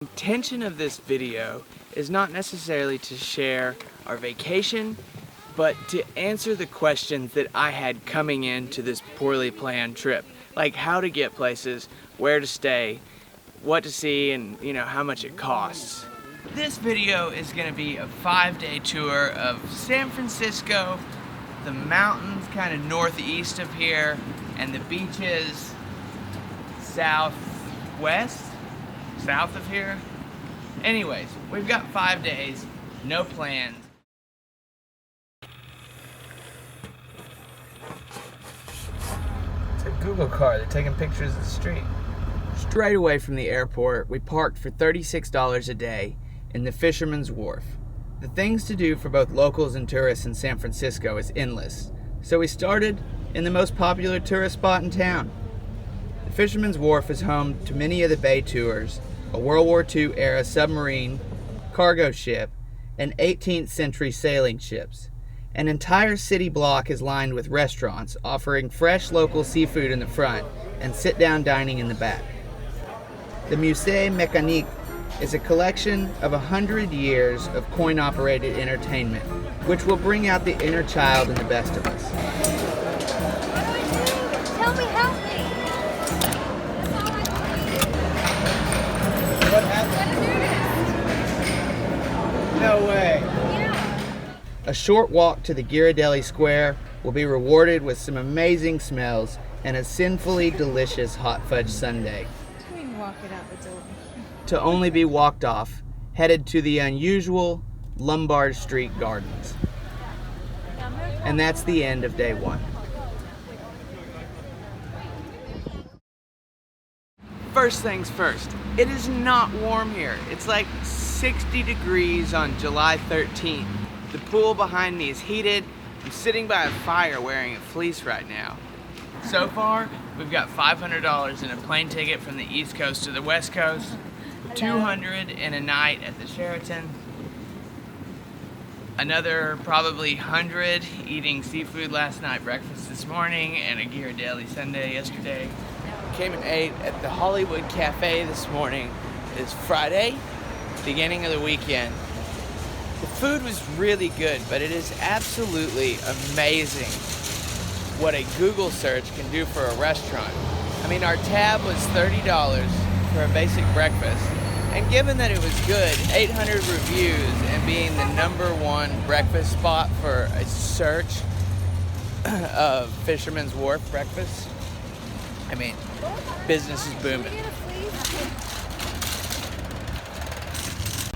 The intention of this video is not necessarily to share our vacation, but to answer the questions that I had coming into this poorly planned trip. Like how to get places, where to stay, what to see, and how much it costs. This video is going to be a 5-day tour of San Francisco, the mountains kind of northeast of here, and the beaches south of here. Anyways, we've got 5 days, no plans. It's a Google car, they're taking pictures of the street. Straight away from the airport, we parked for $36 a day in the Fisherman's Wharf. The things to do for both locals and tourists in San Francisco is endless, so we started in the most popular tourist spot in town. The Fisherman's Wharf is home to many of the bay tours, a World War II era submarine, cargo ship, and 18th century sailing ships. An entire city block is lined with restaurants offering fresh local seafood in the front and sit-down dining in the back. The Musee Mecanique is a collection of 100 years of coin-operated entertainment, which will bring out the inner child in the best of us. Tell me, help me. What happened? No way. Yeah. A short walk to the Ghirardelli Square will be rewarded with some amazing smells and a sinfully delicious hot fudge sundae. We can walk it out the door. To only be walked off, headed to the unusual Lombard Street Gardens. And that's the end of day one. First things first, it is not warm here. It's like 60 degrees on July 13th. The pool behind me is heated. I'm sitting by a fire wearing a fleece right now. So far, we've got $500 in a plane ticket from the East Coast to the West Coast, $200 in a night at the Sheraton, another probably $100 eating seafood last night, breakfast this morning, and a Ghirardelli sundae yesterday. Came and ate at the Hollywood Cafe this morning. It's Friday, beginning of the weekend. The food was really good, but it is absolutely amazing what a Google search can do for a restaurant. I mean, our tab was $30 for a basic breakfast, and given that it was good, 800 reviews, and being the #1 breakfast spot for a search of Fisherman's Wharf breakfast, I mean, business is booming.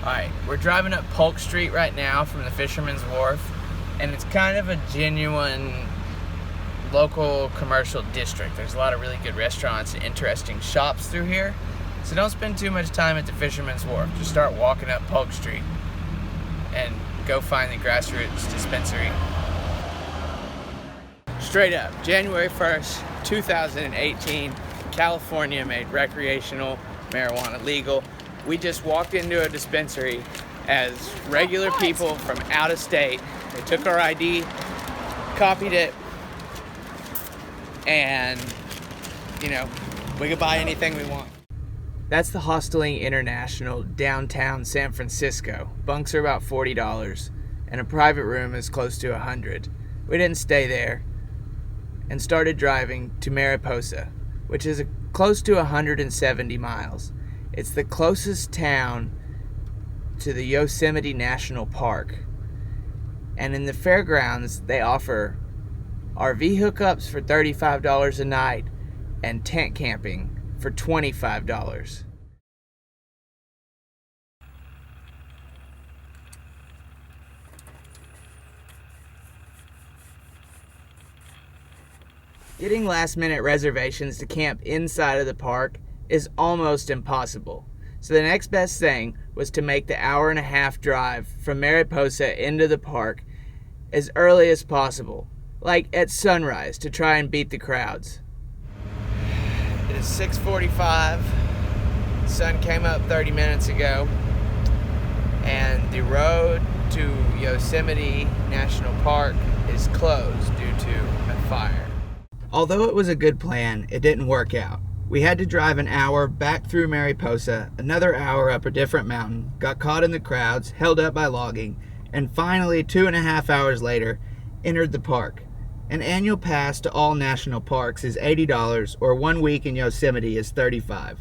Alright, we're driving up Polk Street right now from the Fisherman's Wharf, and it's kind of a genuine local commercial district. There's a lot of really good restaurants and interesting shops through here, so don't spend too much time at the Fisherman's Wharf. Just start walking up Polk Street and go find the Grassroots Dispensary. Straight up, January 1st, 2018, California made recreational marijuana legal. We just walked into a dispensary as regular people from out of state. They took our ID, copied it, and, we could buy anything we want. That's the Hosteling International, downtown San Francisco. Bunks are about $40, and a private room is close to $100. We didn't stay there, and started driving to Mariposa, which is close to 170 miles. It's the closest town to the Yosemite National Park. And in the Fairgrounds, they offer RV hookups for $35 a night and tent camping for $25. Getting last-minute reservations to camp inside of the park is almost impossible. So the next best thing was to make the hour-and-a-half drive from Mariposa into the park as early as possible, like at sunrise, to try and beat the crowds. It is 6:45. The sun came up 30 minutes ago, and the road to Yosemite National Park is closed due to a fire. Although it was a good plan, it didn't work out. We had to drive an hour back through Mariposa, another hour up a different mountain, got caught in the crowds, held up by logging, and finally 2.5 hours later, entered the park. An annual pass to all national parks is $80, or 1 week in Yosemite is $35.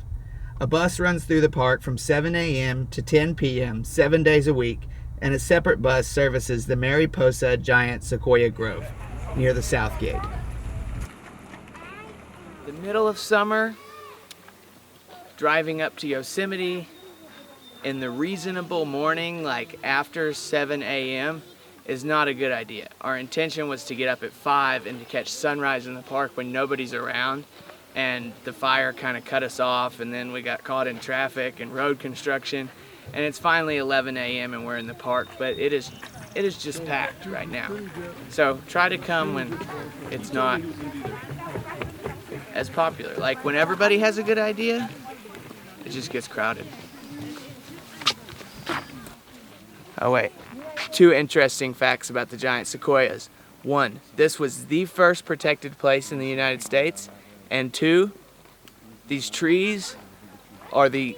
A bus runs through the park from 7 a.m. to 10 p.m. 7 days a week, and a separate bus services the Mariposa Giant Sequoia Grove near the South Gate. The middle of summer, driving up to Yosemite in the reasonable morning, like after 7 a.m., is not a good idea. Our intention was to get up at 5 and to catch sunrise in the park when nobody's around, and the fire kind of cut us off, and then we got caught in traffic and road construction, and it's finally 11 a.m. and we're in the park, but it is just packed right now. So try to come when it's not as popular. Like when everybody has a good idea, it just gets crowded. Oh wait, 2 interesting facts about the giant sequoias. 1, this was the first protected place in the United States. And 2, these trees are the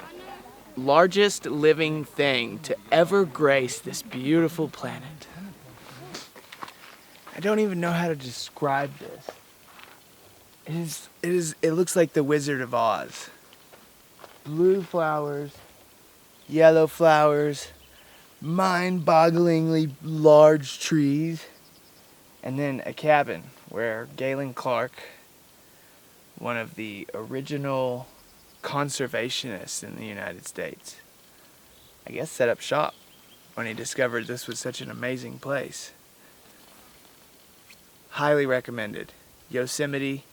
largest living thing to ever grace this beautiful planet. I don't even know how to describe this. It looks like the Wizard of Oz. Blue flowers, yellow flowers, mind-bogglingly large trees, and then a cabin where Galen Clark, one of the original conservationists in the United States, I guess set up shop when he discovered this was such an amazing place. Highly recommended. Yosemite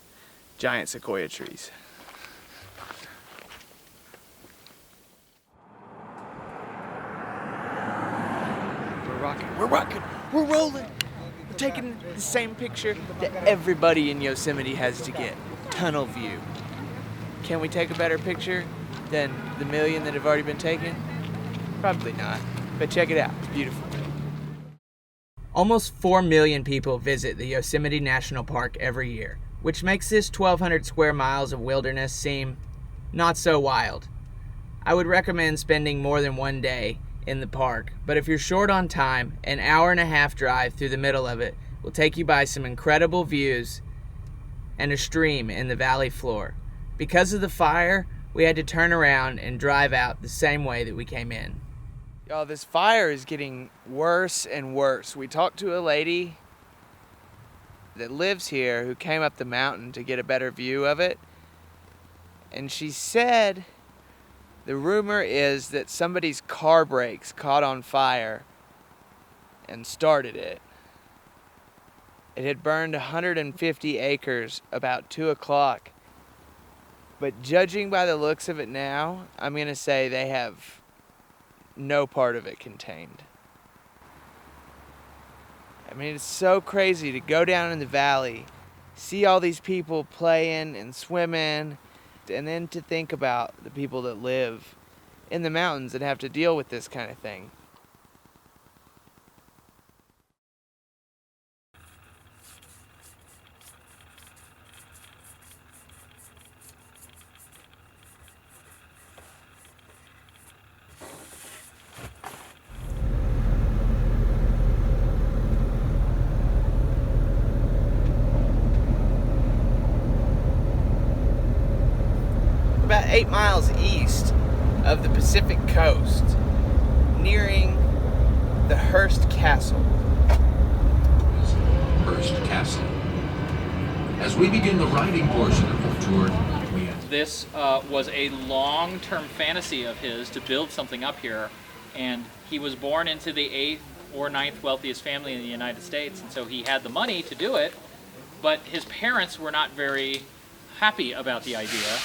giant sequoia trees. We're rocking, we're rolling. We're taking the same picture that everybody in Yosemite has to get. Tunnel view. Can we take a better picture than the million that have already been taken? Probably not, but check it out, it's beautiful. Almost 4 million people visit the Yosemite National Park every year, which makes this 1,200 square miles of wilderness seem not so wild. I would recommend spending more than 1 day in the park, but if you're short on time, an hour-and-a-half drive through the middle of it will take you by some incredible views and a stream in the valley floor. Because of the fire, we had to turn around and drive out the same way that we came in. Y'all, this fire is getting worse and worse. We talked to a lady that lives here who came up the mountain to get a better view of it, and she said the rumor is that somebody's car brakes caught on fire and started it. It had burned 150 acres about 2 o'clock. But judging by the looks of it now, I'm going to say they have no part of it contained. I mean, it's so crazy to go down in the valley, see all these people playing and swimming, and then to think about the people that live in the mountains and have to deal with this kind of thing. About 8 miles east of the Pacific coast, nearing the Hearst Castle. Hearst Castle. As we begin the riding portion of the tour, This was a long-term fantasy of his to build something up here, and he was born into the 8th or 9th wealthiest family in the United States, and so he had the money to do it, but his parents were not very happy about the idea.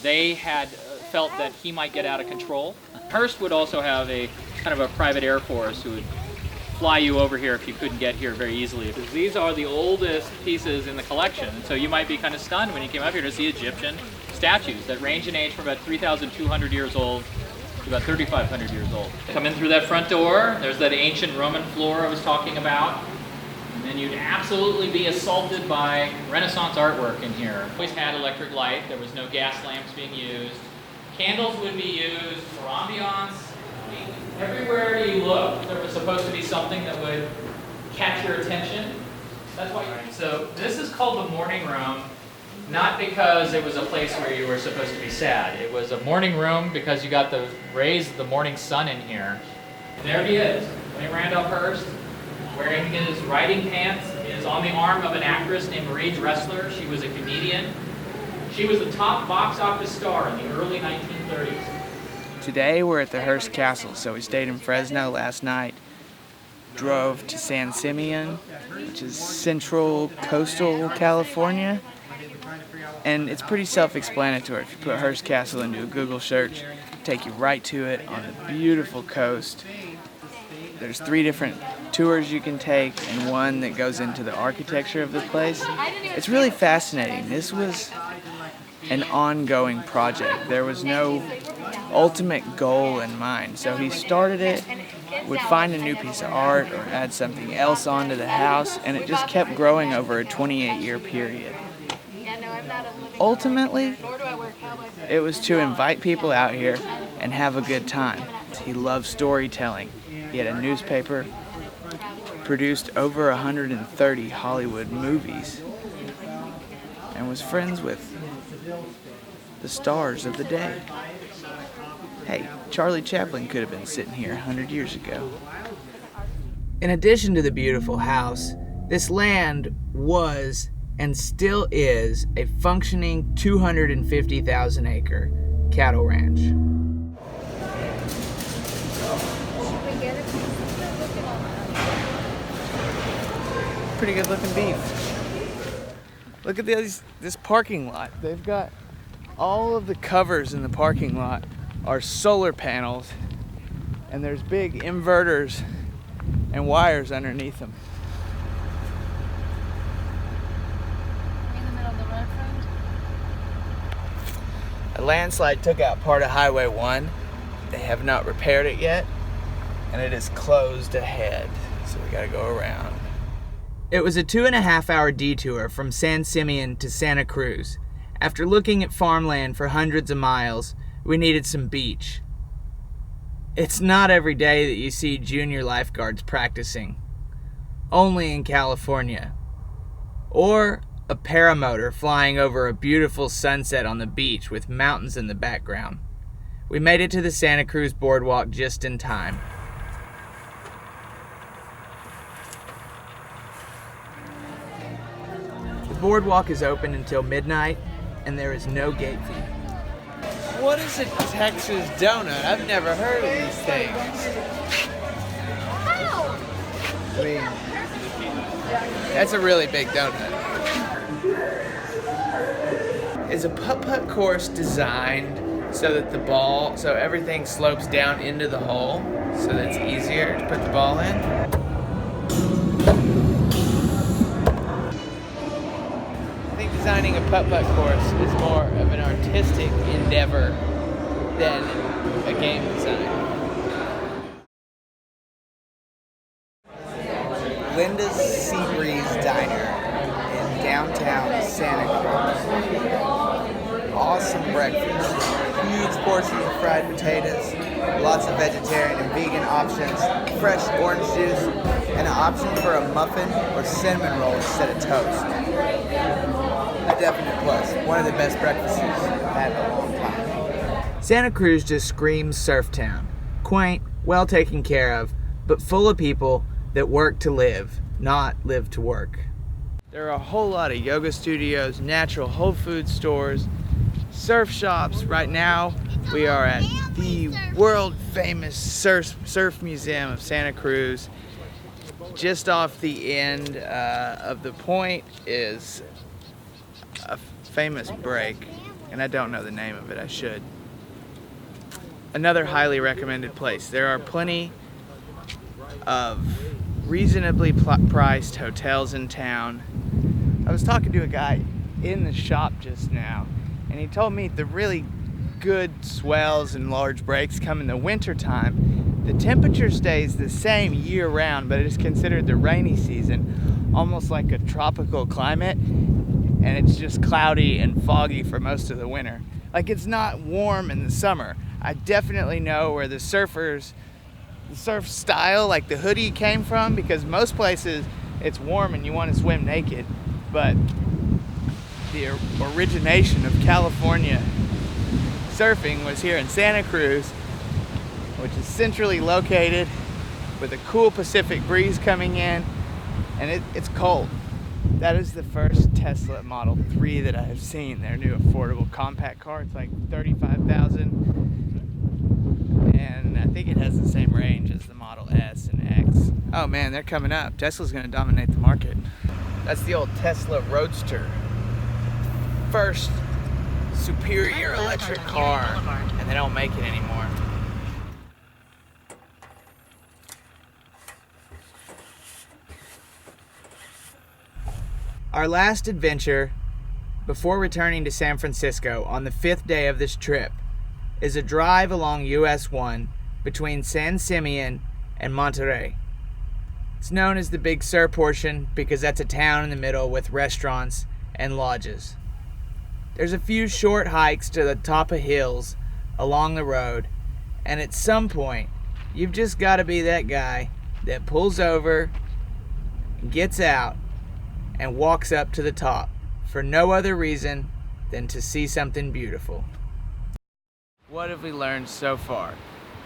They had felt that he might get out of control. Hearst would also have a kind of a private air force who would fly you over here if you couldn't get here very easily. Because these are the oldest pieces in the collection, so you might be kind of stunned when you came up here to see Egyptian statues that range in age from about 3,200 years old to about 3,500 years old. Come in through that front door, there's that ancient Roman floor I was talking about. And then you'd absolutely be assaulted by Renaissance artwork in here. Always had electric light. There was no gas lamps being used. Candles would be used for ambiance. Everywhere you looked, there was supposed to be something that would catch your attention. That's why. So this is called the morning room, not because it was a place where you were supposed to be sad. It was a morning room because you got the rays of the morning sun in here. And there he is, William Randolph Hearst, wearing his riding pants. He is on the arm of an actress named Marie Dressler. She was a comedian. She was the top box office star in the early 1930s. Today we're at the Hearst Castle, so we stayed in Fresno last night, drove to San Simeon, which is central coastal California, and it's pretty self-explanatory. If you put Hearst Castle into a Google search, it'll take you right to it on the beautiful coast. There's 3 different tours you can take and one that goes into the architecture of the place. It's really fascinating. This was an ongoing project. There was no ultimate goal in mind. So he started it, would find a new piece of art or add something else onto the house, and it just kept growing over a 28-year period. Ultimately, it was to invite people out here and have a good time. He loved storytelling. He had a newspaper, produced over 130 Hollywood movies, and was friends with the stars of the day. Hey, Charlie Chaplin could have been sitting here 100 years ago. In addition to the beautiful house, this land was and still is a functioning 250,000 acre cattle ranch. Pretty good looking beef. Look at this parking lot. They've got all of the covers in the parking lot are solar panels, and there's big inverters and wires underneath them. In the middle of the road, friend? A landslide took out part of Highway 1. They have not repaired it yet, and it is closed ahead, so we gotta go around. It was a 2.5-hour detour from San Simeon to Santa Cruz. After looking at farmland for hundreds of miles, we needed some beach. It's not every day that you see junior lifeguards practicing. Only in California. Or a paramotor flying over a beautiful sunset on the beach with mountains in the background. We made it to the Santa Cruz boardwalk just in time. The boardwalk is open until midnight, and there is no gate fee. What is a Texas donut? I've never heard of these things. I mean, that's a really big donut. Is a putt-putt course designed so that so everything slopes down into the hole so that it's easier to put the ball in? I think designing a putt-putt course is more of an artistic endeavor than a game design. Linda's Sea Breeze Diner in downtown Santa Cruz. Awesome breakfast. Huge portions of fried potatoes, lots of vegetarian and vegan options, fresh orange juice, and an option for a muffin or cinnamon roll instead of toast. A definite plus. One of the best breakfasts I've had in a long time. Santa Cruz just screams surf town. Quaint, well taken care of, but full of people that work to live, not live to work. There are a whole lot of yoga studios, natural whole food stores, surf shops. Right now, we are at the world famous surf museum of Santa Cruz. Just off the end of the point is a famous break, and I don't know the name of it. I should. Another highly recommended place. There are plenty of reasonably priced hotels in town. I was talking to a guy in the shop just now, and he told me the really good swells and large breaks come in the winter time. The temperature stays the same year round, but it is considered the rainy season. almost like a tropical climate, and it's just cloudy and foggy for most of the winter. Like, it's not warm in the summer. I definitely know where the surf style, like the hoodie, came from, because most places it's warm and you want to swim naked, but the origination of California surfing was here in Santa Cruz, which is centrally located with a cool Pacific breeze coming in, and it's cold. That is the first Tesla Model 3 that I have seen, their new affordable compact car. It's like $35,000, and I think it has the same range as the Model S and X. Oh man, they're coming up. Tesla's gonna dominate the market. That's the old Tesla Roadster. First superior electric car, and they don't make it anymore. Our last adventure before returning to San Francisco on the 5th day of this trip is a drive along US 1 between San Simeon and Monterey. It's known as the Big Sur portion because that's a town in the middle with restaurants and lodges. There's a few short hikes to the top of hills along the road, and at some point, you've just got to be that guy that pulls over, gets out, and walks up to the top for no other reason than to see something beautiful. What have we learned so far?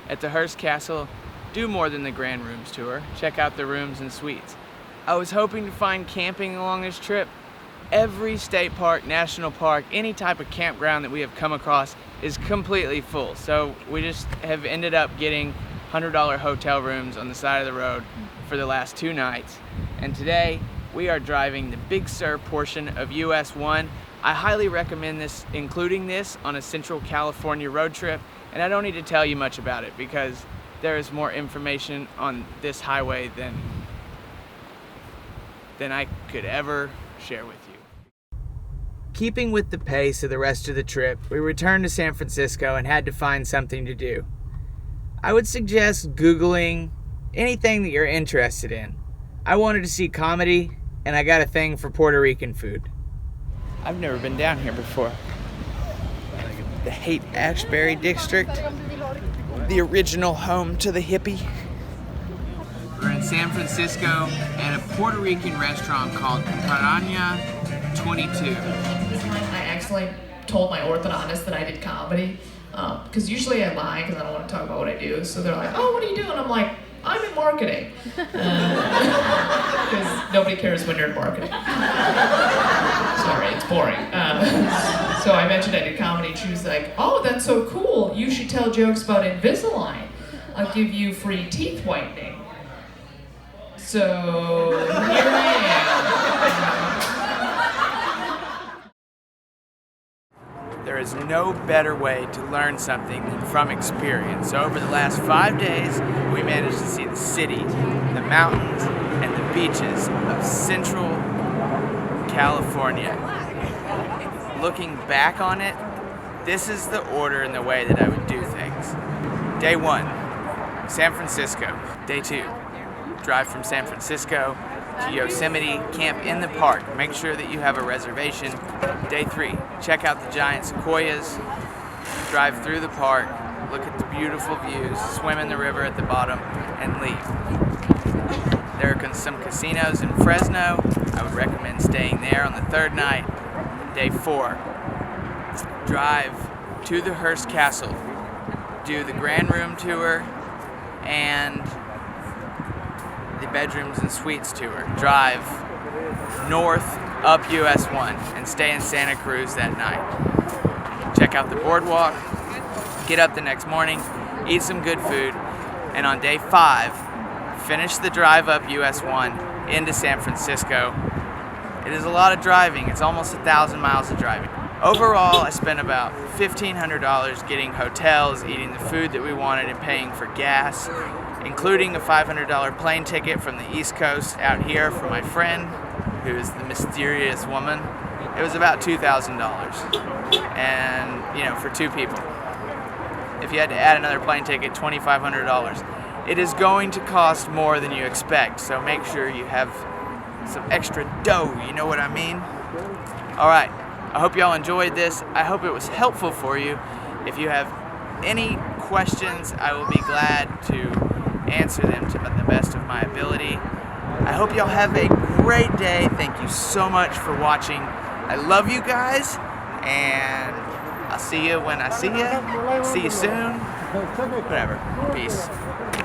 At the Hearst Castle, do more than the Grand Rooms tour. Check out the rooms and suites. I was hoping to find camping along this trip. Every state park, national park, any type of campground that we have come across is completely full. So we just have ended up getting $100 hotel rooms on the side of the road for the last 2 nights. And today, we are driving the Big Sur portion of US 1. I highly recommend including this on a Central California road trip, and I don't need to tell you much about it because there is more information on this highway than I could ever share with you. Keeping with the pace of the rest of the trip, we returned to San Francisco and had to find something to do. I would suggest Googling anything that you're interested in. I wanted to see comedy, and I got a thing for Puerto Rican food. I've never been down here before. The Haight-Ashbury district, the original home to the hippie. We're in San Francisco at a Puerto Rican restaurant called Parada 22. I actually told my orthodontist that I did comedy, because usually I lie because I don't want to talk about what I do. So they're like, "Oh, what are you doing?" I'm like, "I'm in marketing," because nobody cares when you're in marketing. Sorry, it's boring. So I mentioned I did comedy, and she was like, "Oh, that's so cool. You should tell jokes about Invisalign. I'll give you free teeth whitening." So here I am. There is no better way to learn something than from experience. So over the last 5 days, we managed to see the city, the mountains, and the beaches of Central California. Looking back on it, this is the order and the way that I would do things. Day 1, San Francisco. Day 2, drive from San Francisco to Yosemite, camp in the park. Make sure that you have a reservation. Day 3, check out the giant sequoias, drive through the park, look at the beautiful views, swim in the river at the bottom, and leave. There are some casinos in Fresno. I would recommend staying there on the 3rd night. Day 4, drive to the Hearst Castle, do the Grand Room tour, and the bedrooms and suites tour. Drive north up US 1 and stay in Santa Cruz that night. Check out the boardwalk, get up the next morning, eat some good food, and on day 5, finish the drive up US 1 into San Francisco. It is a lot of driving. It's almost 1,000 miles of driving. Overall, I spent about $1,500 getting hotels, eating the food that we wanted, and paying for gas, including a $500 plane ticket from the East Coast out here for my friend, who is the mysterious woman. It was about $2,000, and for 2 people. If you had to add another plane ticket, $2,500. It is going to cost more than you expect, so make sure you have some extra dough, you know what I mean? All right, I hope y'all enjoyed this. I hope it was helpful for you. If you have any questions, I will be glad to answer them to the best of my ability. I hope y'all have a great day. Thank you so much for watching. I love you guys, and I'll see you when I see you. See you soon. Whatever. Peace.